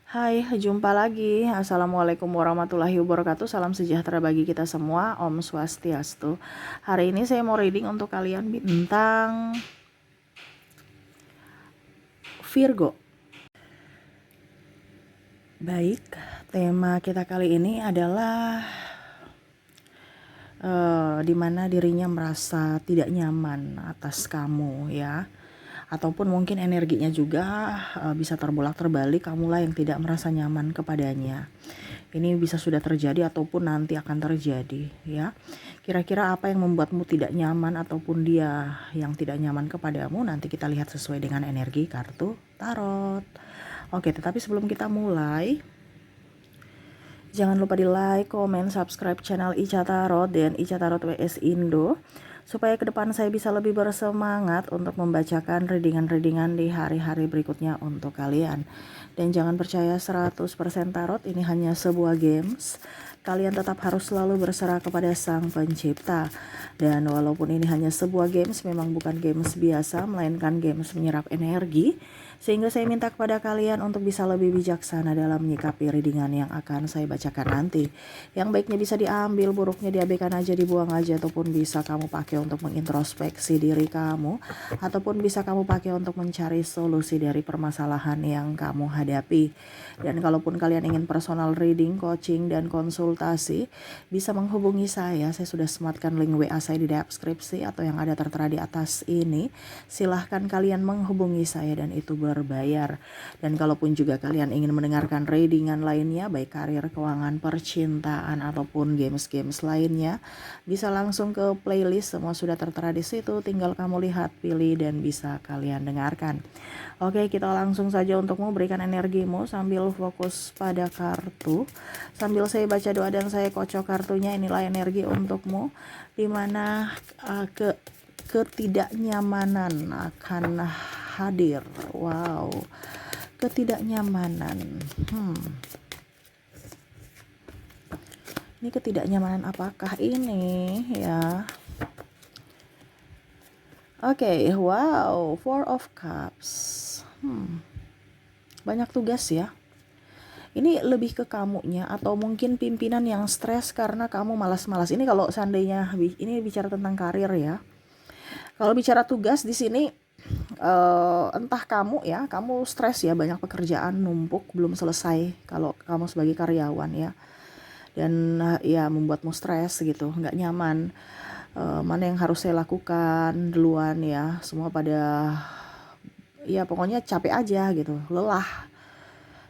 Hai, jumpa lagi. Assalamualaikum warahmatullahi wabarakatuh. Salam sejahtera bagi kita semua. Om Swastiastu. Hari ini saya mau reading untuk kalian bintang Virgo. Baik, tema kita kali ini adalah dimana dirinya merasa tidak nyaman atas kamu ya. Ataupun mungkin energinya juga bisa terbolak terbalik, kamulah yang tidak merasa nyaman kepadanya. Ini bisa sudah terjadi ataupun nanti akan terjadi ya. Kira-kira apa yang membuatmu tidak nyaman ataupun dia yang tidak nyaman kepadamu, nanti kita lihat sesuai dengan energi kartu tarot. Oke, tetapi sebelum kita mulai, jangan lupa di like, komen, subscribe channel Ica Tarot dan Ica Tarot WS Indo, supaya ke depan saya bisa lebih bersemangat untuk membacakan readingan-readingan di hari-hari berikutnya untuk kalian. Dan jangan percaya 100% tarot, ini hanya sebuah games. Kalian tetap harus selalu berserah kepada Sang Pencipta. Dan walaupun ini hanya sebuah games, memang bukan games biasa, melainkan games menyerap energi. Sehingga saya minta kepada kalian untuk bisa lebih bijaksana dalam menyikapi readingan yang akan saya bacakan nanti. Yang baiknya bisa diambil, buruknya diabaikan aja, dibuang aja, ataupun bisa kamu pakai untuk mengintrospeksi diri kamu, ataupun bisa kamu pakai untuk mencari solusi dari permasalahan yang kamu hadapi. Dan kalaupun kalian ingin personal reading, coaching, dan konsultasi, bisa menghubungi saya sudah sematkan link WA saya di deskripsi atau yang ada tertera di atas ini. Silahkan kalian menghubungi saya dan itu berbayar. Dan kalaupun juga kalian ingin mendengarkan readingan lainnya, baik karir, keuangan, percintaan, ataupun games-games lainnya, bisa langsung ke playlist, semua sudah tertera di situ, tinggal kamu lihat, pilih, dan bisa kalian dengarkan. Oke, kita langsung saja untuk memberikan energimu sambil fokus pada kartu. Sambil saya baca doa dan saya kocok kartunya, inilah energi untukmu, dimana ketidaknyamanan akan hadir. Wow, ketidaknyamanan. Ini ketidaknyamanan apakah ini ya? Oke, wow, Four of Cups. Banyak tugas ya. Ini lebih ke kamunya atau mungkin pimpinan yang stres karena kamu malas-malas. Ini kalau seandainya ini bicara tentang karir ya. Kalau bicara tugas di sini entah kamu ya, kamu stres ya, banyak pekerjaan numpuk belum selesai kalau kamu sebagai karyawan ya. Dan ya membuatmu stres gitu, nggak nyaman. Mana yang harus saya lakukan duluan ya, semua pada ya pokoknya capek aja gitu, lelah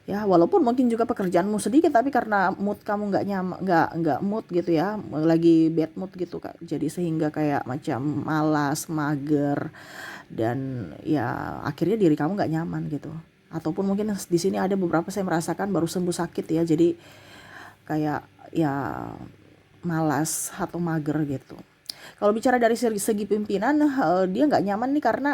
ya. Walaupun mungkin juga pekerjaanmu sedikit, tapi karena mood kamu nggak nyaman, nggak mood gitu ya, lagi bad mood gitu Kak, jadi sehingga kayak macam malas, mager, dan ya akhirnya diri kamu nggak nyaman gitu. Ataupun mungkin di sini ada beberapa saya merasakan baru sembuh sakit ya, jadi kayak ya malas atau mager gitu. Kalau bicara dari segi pimpinan, dia nggak nyaman nih karena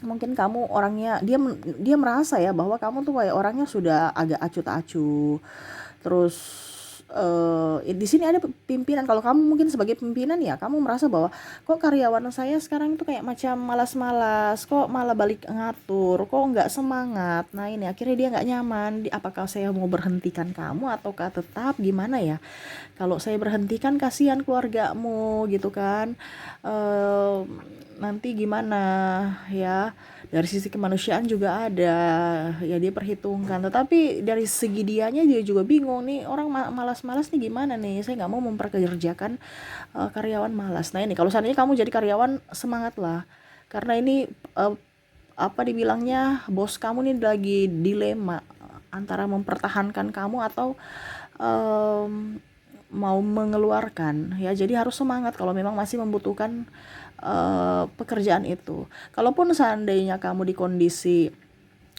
mungkin kamu orangnya, dia merasa ya bahwa kamu tuh kayak orangnya sudah agak acuh tak acuh. Terus di sini ada pimpinan. Kalau kamu mungkin sebagai pimpinan ya, kamu merasa bahwa kok karyawan saya sekarang itu kayak macam malas-malas, kok malah balik ngatur, kok nggak semangat. Nah ini akhirnya dia nggak nyaman. Apakah saya mau berhentikan kamu ataukah tetap, gimana ya? Kalau saya berhentikan kasihan keluargamu gitu kan. Nanti gimana ya, dari sisi kemanusiaan juga ada ya, dia perhitungkan. Tetapi dari segi dianya dia juga bingung nih, orang malas-malas nih gimana nih, saya nggak mau memperkerjakan karyawan malas. Nah ini kalau seandainya kamu jadi karyawan, semangatlah, karena ini apa dibilangnya, bos kamu nih lagi dilema antara mempertahankan kamu atau mau mengeluarkan ya. Jadi harus semangat kalau memang masih membutuhkan pekerjaan itu. Kalaupun seandainya kamu di kondisi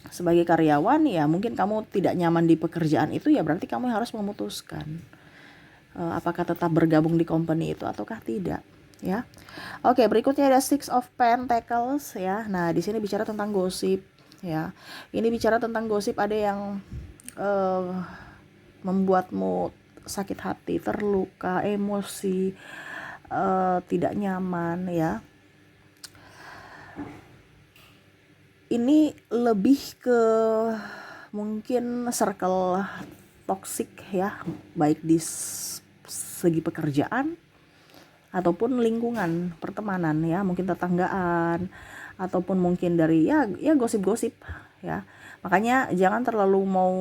sebagai karyawan ya, mungkin kamu tidak nyaman di pekerjaan itu ya, berarti kamu harus memutuskan apakah tetap bergabung di company itu ataukah tidak ya. Oke, berikutnya ada Six of Pentacles ya. Nah di sini bicara tentang gosip ya. Ini bicara tentang gosip, ada yang membuatmu sakit hati, terluka, emosi, tidak nyaman ya. Ini lebih ke mungkin circle toksik ya, baik di segi pekerjaan ataupun lingkungan pertemanan ya, mungkin tetanggaan ataupun mungkin dari ya gosip-gosip ya. Makanya jangan terlalu mau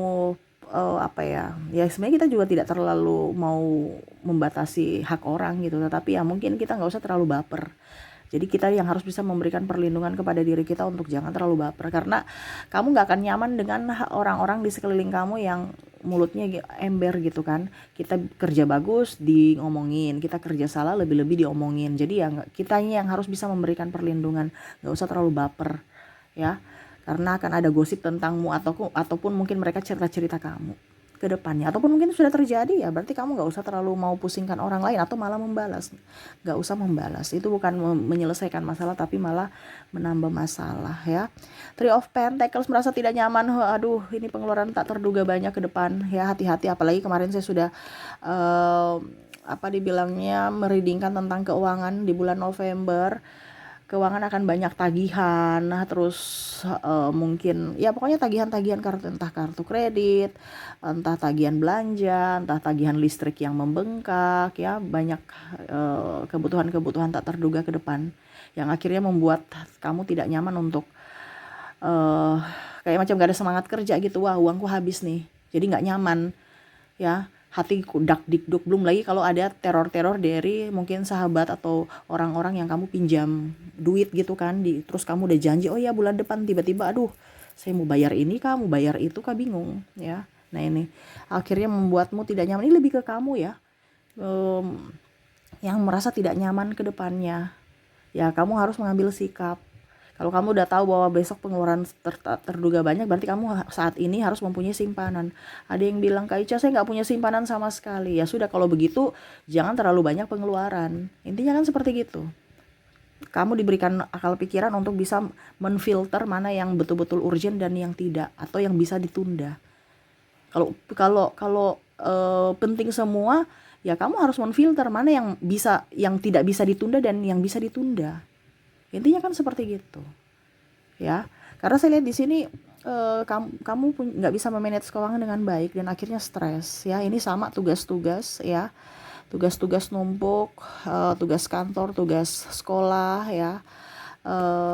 ya sebenarnya kita juga tidak terlalu mau membatasi hak orang gitu, tetapi ya mungkin kita nggak usah terlalu baper. Jadi kita yang harus bisa memberikan perlindungan kepada diri kita untuk jangan terlalu baper, karena kamu nggak akan nyaman dengan orang-orang di sekeliling kamu yang mulutnya ember gitu kan. Kita kerja bagus diomongin, kita kerja salah lebih-lebih diomongin. Jadi ya kitanya yang harus bisa memberikan perlindungan, nggak usah terlalu baper ya, karena akan ada gosip tentangmu ataupun mungkin mereka cerita-cerita kamu ke depannya, ataupun mungkin sudah terjadi ya berarti kamu nggak usah terlalu mau pusingkan orang lain atau malah membalas. Nggak usah membalas, itu bukan menyelesaikan masalah tapi malah menambah masalah ya. Three of Pentacles, merasa tidak nyaman. Aduh, ini pengeluaran tak terduga banyak ke depan ya, hati-hati. Apalagi kemarin saya sudah dibilangnya mereadingkan tentang keuangan di bulan November. Keuangan akan banyak tagihan, terus mungkin ya pokoknya tagihan-tagihan kartu, entah kartu kredit, entah tagihan belanja, entah tagihan listrik yang membengkak ya, banyak kebutuhan-kebutuhan tak terduga ke depan yang akhirnya membuat kamu tidak nyaman untuk kayak macam gak ada semangat kerja gitu. Wah, uangku habis nih, jadi gak nyaman ya, hati dak dikduk. Belum lagi kalau ada teror-teror dari mungkin sahabat atau orang-orang yang kamu pinjam duit gitu kan, terus kamu udah janji oh ya bulan depan, tiba-tiba aduh saya mau bayar ini kah, mau bayar itu kah, bingung ya. Nah ini akhirnya membuatmu tidak nyaman. Ini lebih ke kamu ya, yang merasa tidak nyaman ke depannya ya. Kamu harus mengambil sikap. Kalau kamu udah tahu bahwa besok pengeluaran terduga banyak, berarti kamu saat ini harus mempunyai simpanan. Ada yang bilang, Kak Ica, saya nggak punya simpanan sama sekali. Ya sudah, kalau begitu jangan terlalu banyak pengeluaran. Intinya kan seperti gitu. Kamu diberikan akal pikiran untuk bisa menfilter mana yang betul-betul urgent dan yang tidak, atau yang bisa ditunda. Kalau penting semua, ya kamu harus menfilter mana yang tidak bisa ditunda dan yang bisa ditunda. Intinya kan seperti gitu ya, karena saya lihat di sini kamu nggak bisa memanage keuangan dengan baik dan akhirnya stres ya. Ini sama tugas-tugas ya, tugas-tugas numpuk, tugas kantor, tugas sekolah ya.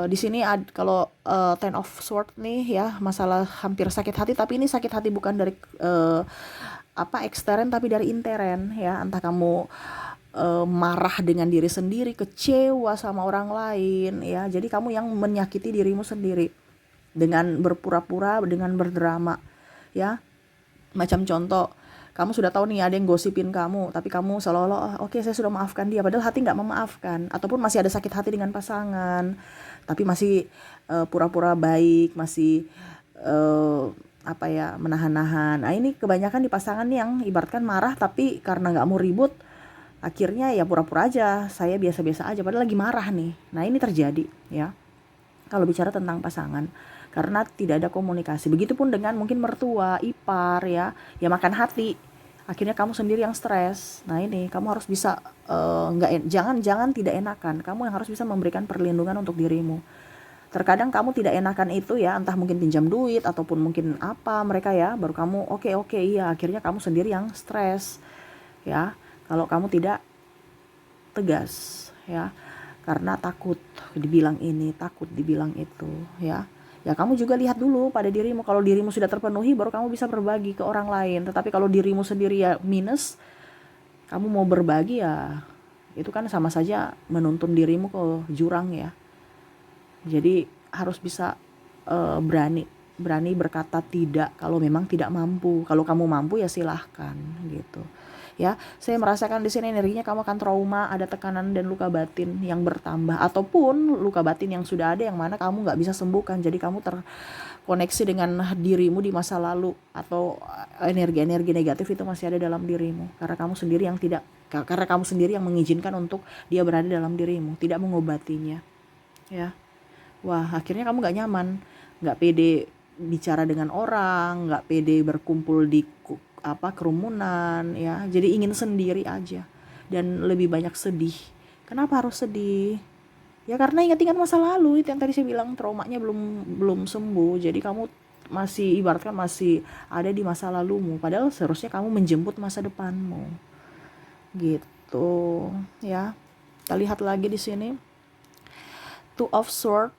Di sini kalau Ten of Swords nih ya, masalah hampir sakit hati, tapi ini sakit hati bukan dari ekstern tapi dari intern ya. Entah kamu marah dengan diri sendiri, kecewa sama orang lain ya. Jadi kamu yang menyakiti dirimu sendiri dengan berpura-pura, dengan berdrama ya. Macam contoh, kamu sudah tahu nih ada yang gosipin kamu, tapi kamu seolah-olah oke, saya sudah maafkan dia, padahal hati nggak memaafkan. Ataupun masih ada sakit hati dengan pasangan, tapi masih pura-pura baik, masih menahan-nahan. Nah ini kebanyakan di pasangan yang ibaratkan marah, tapi karena nggak mau ribut, akhirnya ya pura-pura aja, saya biasa-biasa aja, padahal lagi marah nih. Nah ini terjadi ya, kalau bicara tentang pasangan, karena tidak ada komunikasi. Begitupun dengan mungkin mertua, ipar ya makan hati. Akhirnya kamu sendiri yang stres. Nah ini kamu harus bisa jangan tidak enakan. Kamu yang harus bisa memberikan perlindungan untuk dirimu. Terkadang kamu tidak enakan itu ya, entah mungkin pinjam duit ataupun mungkin apa mereka ya, baru kamu oke iya, akhirnya kamu sendiri yang stres ya. Kalau kamu tidak tegas ya, karena takut dibilang ini, takut dibilang itu ya. Ya kamu juga lihat dulu pada dirimu. Kalau dirimu sudah terpenuhi, baru kamu bisa berbagi ke orang lain. Tetapi kalau dirimu sendiri ya minus, kamu mau berbagi ya itu kan sama saja menuntun dirimu ke jurang ya. Jadi harus bisa berani berkata tidak kalau memang tidak mampu. Kalau kamu mampu ya silahkan gitu ya. Saya merasakan di sini energinya kamu akan trauma, ada tekanan dan luka batin yang bertambah, ataupun luka batin yang sudah ada yang mana kamu nggak bisa sembuhkan. Jadi kamu terkoneksi dengan dirimu di masa lalu, atau energi-energi negatif itu masih ada dalam dirimu karena kamu sendiri yang mengizinkan untuk dia berada dalam dirimu, tidak mengobatinya ya. Wah, akhirnya kamu nggak nyaman, nggak pede bicara dengan orang, nggak pede berkumpul di kerumunan ya. Jadi ingin sendiri aja dan lebih banyak sedih. Kenapa harus sedih? Ya karena ingat-ingat masa lalu, itu yang tadi saya bilang, traumanya belum sembuh. Jadi kamu masih ibaratkan masih ada di masa lalumu, padahal seharusnya kamu menjemput masa depanmu. Gitu, ya. Kita lihat lagi di sini. Two of Swords.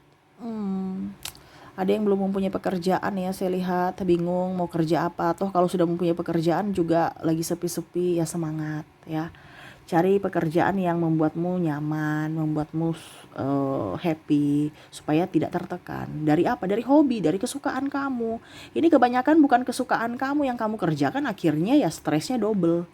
Ada yang belum mempunyai pekerjaan ya, saya lihat bingung mau kerja apa. Atau kalau sudah mempunyai pekerjaan juga lagi sepi-sepi, ya semangat ya. Cari pekerjaan yang membuatmu nyaman, membuatmu happy, supaya tidak tertekan. Dari apa? Dari hobi, dari kesukaan kamu. Ini kebanyakan bukan kesukaan kamu yang kamu kerjakan, akhirnya ya stresnya double.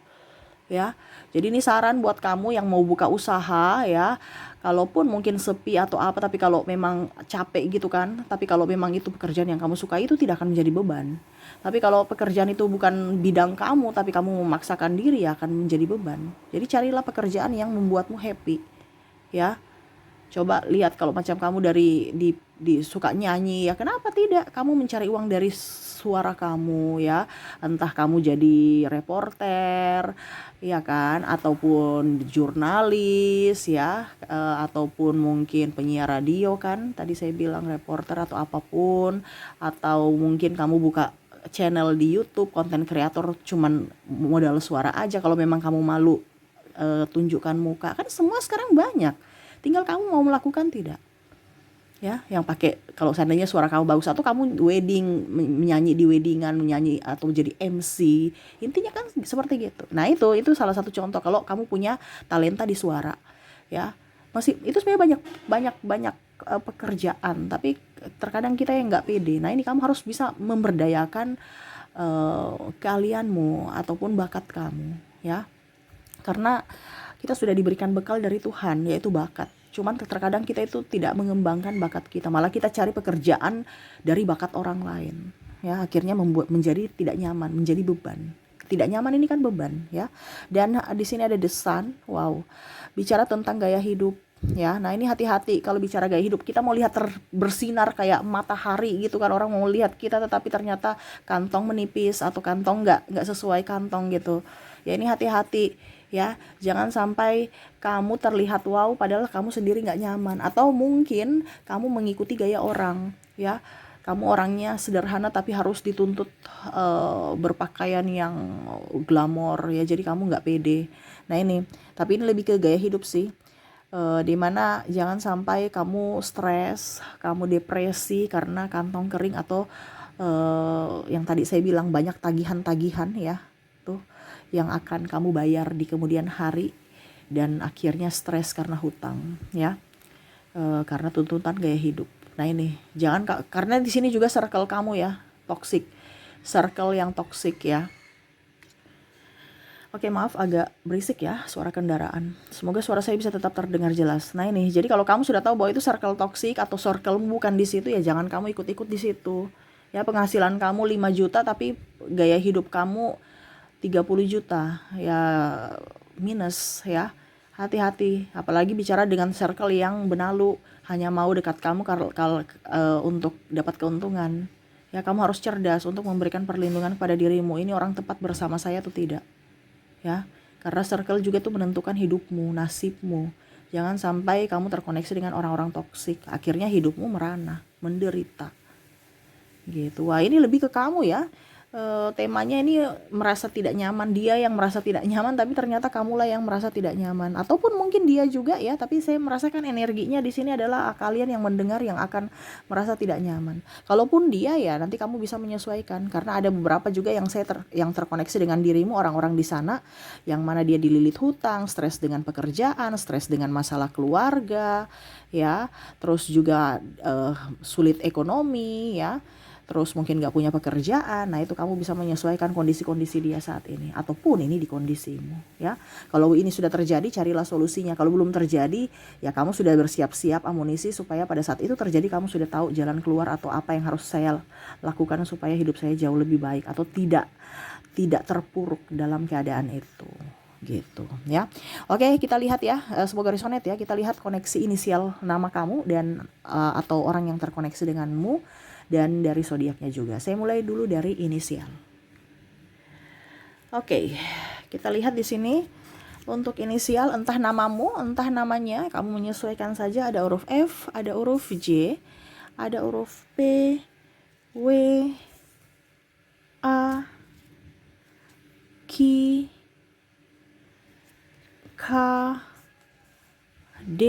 Ya, jadi ini saran buat kamu yang mau buka usaha ya. Kalaupun mungkin sepi atau apa, tapi kalau memang capek gitu kan, tapi kalau memang itu pekerjaan yang kamu suka, itu tidak akan menjadi beban. Tapi kalau pekerjaan itu bukan bidang kamu, tapi kamu memaksakan diri, ya akan menjadi beban. Jadi carilah pekerjaan yang membuatmu happy ya. Coba lihat, kalau macam kamu di suka nyanyi ya, kenapa tidak kamu mencari uang dari suara kamu ya, entah kamu jadi reporter ya kan, ataupun jurnalis ya, ataupun mungkin penyiar radio kan, tadi saya bilang reporter atau apapun, atau mungkin kamu buka channel di YouTube, konten kreator cuman modal suara aja. Kalau memang kamu malu tunjukkan muka, kan semua sekarang banyak, tinggal kamu mau melakukan tidak ya, yang pakai, kalau seandainya suara kamu bagus, atau kamu wedding, menyanyi di weddingan, menyanyi atau jadi MC, intinya kan seperti gitu. Nah itu salah satu contoh kalau kamu punya talenta di suara ya. Masih itu sebenarnya banyak pekerjaan, tapi terkadang kita yang nggak pede. Nah ini kamu harus bisa memberdayakan keahlianmu ataupun bakat kamu ya, karena kita sudah diberikan bekal dari Tuhan, yaitu bakat. Cuman terkadang kita itu tidak mengembangkan bakat kita, malah kita cari pekerjaan dari bakat orang lain ya, akhirnya menjadi tidak nyaman, menjadi beban. Tidak nyaman ini kan beban ya. Dan di sini ada The Sun. Wow, bicara tentang gaya hidup ya. Nah ini hati-hati kalau bicara gaya hidup, kita mau lihat bersinar kayak matahari gitu kan, orang mau lihat kita, tetapi ternyata kantong menipis atau kantong nggak sesuai kantong gitu ya. Ini hati-hati ya, jangan sampai kamu terlihat wow padahal kamu sendiri nggak nyaman, atau mungkin kamu mengikuti gaya orang ya. Kamu orangnya sederhana tapi harus dituntut berpakaian yang glamor ya, jadi kamu nggak pede. Nah ini, tapi ini lebih ke gaya hidup sih, dimana jangan sampai kamu stres, kamu depresi karena kantong kering, atau yang tadi saya bilang banyak tagihan-tagihan ya, tuh yang akan kamu bayar di kemudian hari, dan akhirnya stres karena hutang ya, karena tuntutan gaya hidup. Nah ini jangan, karena di sini juga circle kamu ya toxic, circle yang toxic ya. Oke, maaf agak berisik ya suara kendaraan. Semoga suara saya bisa tetap terdengar jelas. Nah ini, jadi kalau kamu sudah tahu bahwa itu circle toxic atau circle bukan di situ, ya jangan kamu ikut-ikut di situ. Ya penghasilan kamu 5 juta tapi gaya hidup kamu 30 juta ya, minus ya. Hati-hati, apalagi bicara dengan circle yang benalu, hanya mau dekat kamu untuk dapat keuntungan. Ya kamu harus cerdas untuk memberikan perlindungan pada dirimu. Ini orang tepat bersama saya atau tidak ya, karena circle juga tuh menentukan hidupmu, nasibmu. Jangan sampai kamu terkoneksi dengan orang-orang toksik, akhirnya hidupmu merana, menderita gitu. Wah ini lebih ke kamu ya, temanya ini merasa tidak nyaman, dia yang merasa tidak nyaman, tapi ternyata kamulah yang merasa tidak nyaman, ataupun mungkin dia juga ya, tapi saya merasakan energinya di sini adalah kalian yang mendengar yang akan merasa tidak nyaman. Kalaupun dia ya, nanti kamu bisa menyesuaikan, karena ada beberapa juga yang yang terkoneksi dengan dirimu, orang-orang di sana yang mana dia dililit hutang, stres dengan pekerjaan, stres dengan masalah keluarga ya, terus juga sulit ekonomi ya, terus mungkin gak punya pekerjaan. Nah itu kamu bisa menyesuaikan kondisi-kondisi dia saat ini, ataupun ini di kondisimu ya. Kalau ini sudah terjadi, carilah solusinya. Kalau belum terjadi, ya kamu sudah bersiap-siap amunisi supaya pada saat itu terjadi kamu sudah tahu jalan keluar, atau apa yang harus saya lakukan supaya hidup saya jauh lebih baik, atau tidak terpuruk dalam keadaan itu gitu ya. Oke, kita lihat ya, semoga resonate ya. Kita lihat koneksi inisial nama kamu dan atau orang yang terkoneksi denganmu, dan dari zodiaknya juga. Saya mulai dulu dari inisial. Oke, kita lihat di sini untuk inisial, entah namamu, entah namanya, kamu menyesuaikan saja. Ada huruf F, ada huruf J, ada huruf P, W A Q K D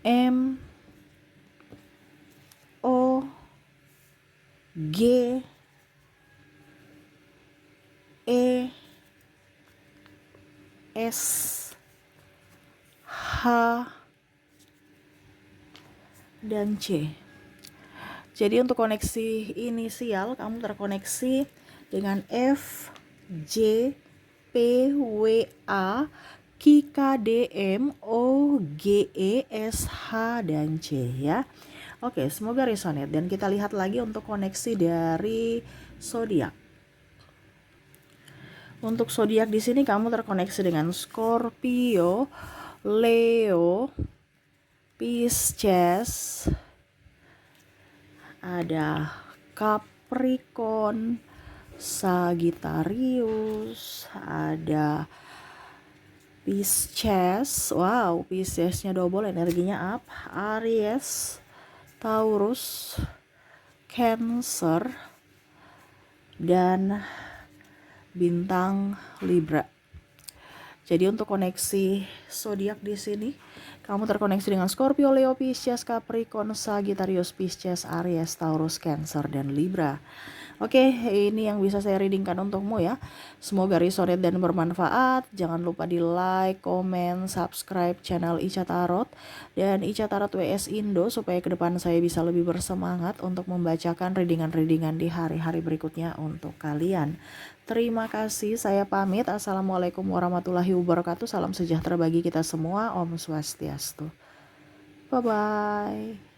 M O G E S H dan C. Jadi untuk koneksi inisial kamu terkoneksi dengan F, J, P, W, A, Q, K, D, M, O, G, E, S, H, dan C ya. Oke, semoga resonate dan kita lihat lagi untuk koneksi dari zodiak. Untuk zodiak di sini kamu terkoneksi dengan Scorpio, Leo, Pisces, ada Capricorn, Sagittarius, ada Pisces. Wow, Piscesnya double, energinya up. Aries, Taurus, Cancer, dan bintang Libra. Jadi untuk koneksi zodiak di sini, kamu terkoneksi dengan Scorpio, Leo, Pisces, Capricorn, Sagittarius, Pisces, Aries, Taurus, Cancer, dan Libra. Oke, ini yang bisa saya readingkan untukmu ya. Semoga resonate dan bermanfaat. Jangan lupa di like, komen, subscribe channel Ica Tarot dan Ica Tarot WS Indo supaya ke depan saya bisa lebih bersemangat untuk membacakan readingan-readingan di hari-hari berikutnya untuk kalian. Terima kasih, saya pamit. Assalamualaikum warahmatullahi wabarakatuh. Salam sejahtera bagi kita semua. Om Swastiastu. Bye-bye.